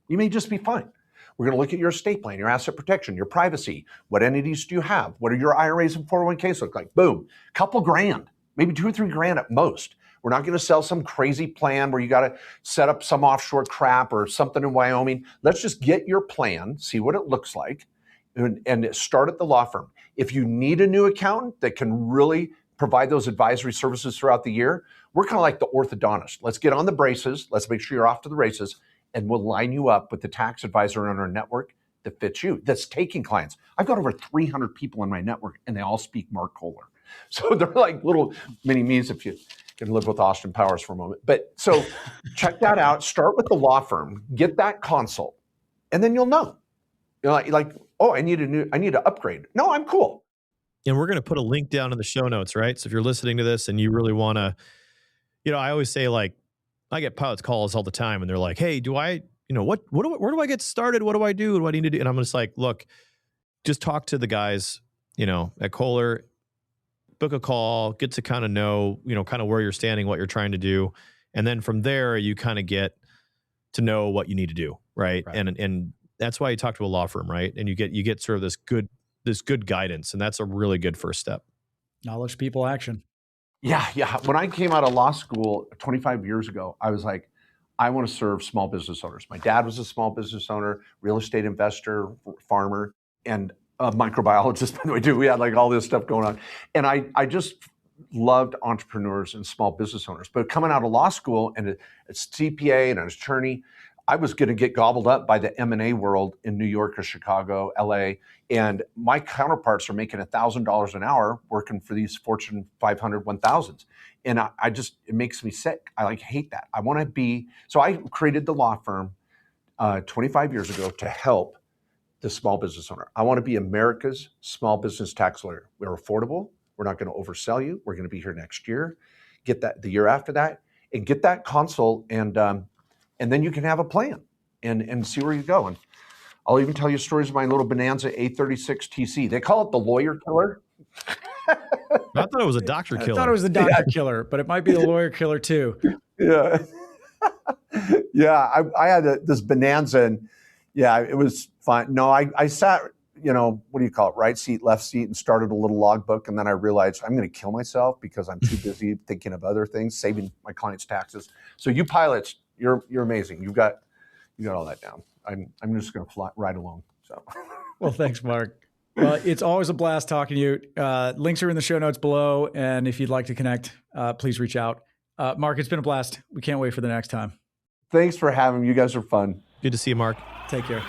You may just be fine. We're going to look at your estate plan, your asset protection, your privacy. What entities do you have? What are your IRAs and 401ks look like? Boom, couple grand, maybe $2 or $3 grand at most. We're not going to sell some crazy plan where you got to set up some offshore crap or something in Wyoming. Let's just get your plan, see what it looks like, and start at the law firm. If you need a new accountant that can really provide those advisory services throughout the year, we're kind of like the orthodontist. Let's get on the braces. Let's make sure you're off to the races, and we'll line you up with the tax advisor on our network that fits you, that's taking clients. I've got over 300 people in my network, and they all speak Mark Kohler. So they're like little mini me's if you can live with Austin Powers for a moment. But so check that out. Start with the law firm, get that consult, and then you'll know. You're like, oh, I need to upgrade. No, I'm cool. And we're going to put a link down in the show notes, right? So if you're listening to this and you really want to, I always say, like, I get pilots calls all the time and they're like, hey, where do I get started? What do I do? What do I need to do? And I'm just like, look, just talk to the guys, at Kohler, book a call, get to kind of know, kind of where you're standing, what you're trying to do. And then from there, you kind of get to know what you need to do. Right. And that's why you talk to a law firm, right? And you get sort of this good guidance. And that's a really good first step. Knowledge, people, action. Yeah. When I came out of law school 25 years ago, I was like, I want to serve small business owners. My dad was a small business owner, real estate investor, farmer, and a microbiologist, by the way, too. We had like all this stuff going on. And I just loved entrepreneurs and small business owners. But coming out of law school and a CPA and an attorney, I was going to get gobbled up by the M&A world in New York or Chicago, LA, and my counterparts are making $1,000 an hour working for these Fortune 500, 1000s. And I just, it makes me sick. I hate that. I want to be, so I created the law firm 25 years ago to help the small business owner. I want to be America's small business tax lawyer. We're affordable. We're not going to oversell you. We're going to be here next year, get that the year after that, and get that consult, and then you can have a plan and see where you go. And I'll even tell you stories of my little Bonanza A36 TC. They call it the lawyer killer. I thought it was a doctor killer. I thought it was the doctor killer, but it might be the lawyer killer too. Yeah. Yeah, I had this Bonanza, and yeah, it was fine. No, I sat, what do you call it, right seat, left seat, and started a little logbook, and then I realized I'm going to kill myself because I'm too busy thinking of other things, saving my clients' taxes. So you pilots, you're amazing. You got all that down. I'm just going to fly right along. So, well, thanks, Mark. Well, it's always a blast talking to you. Links are in the show notes below, and if you'd like to connect, please reach out. Mark, it's been a blast. We can't wait for the next time. Thanks for having me. You guys are fun. Good to see you, Mark. Take care.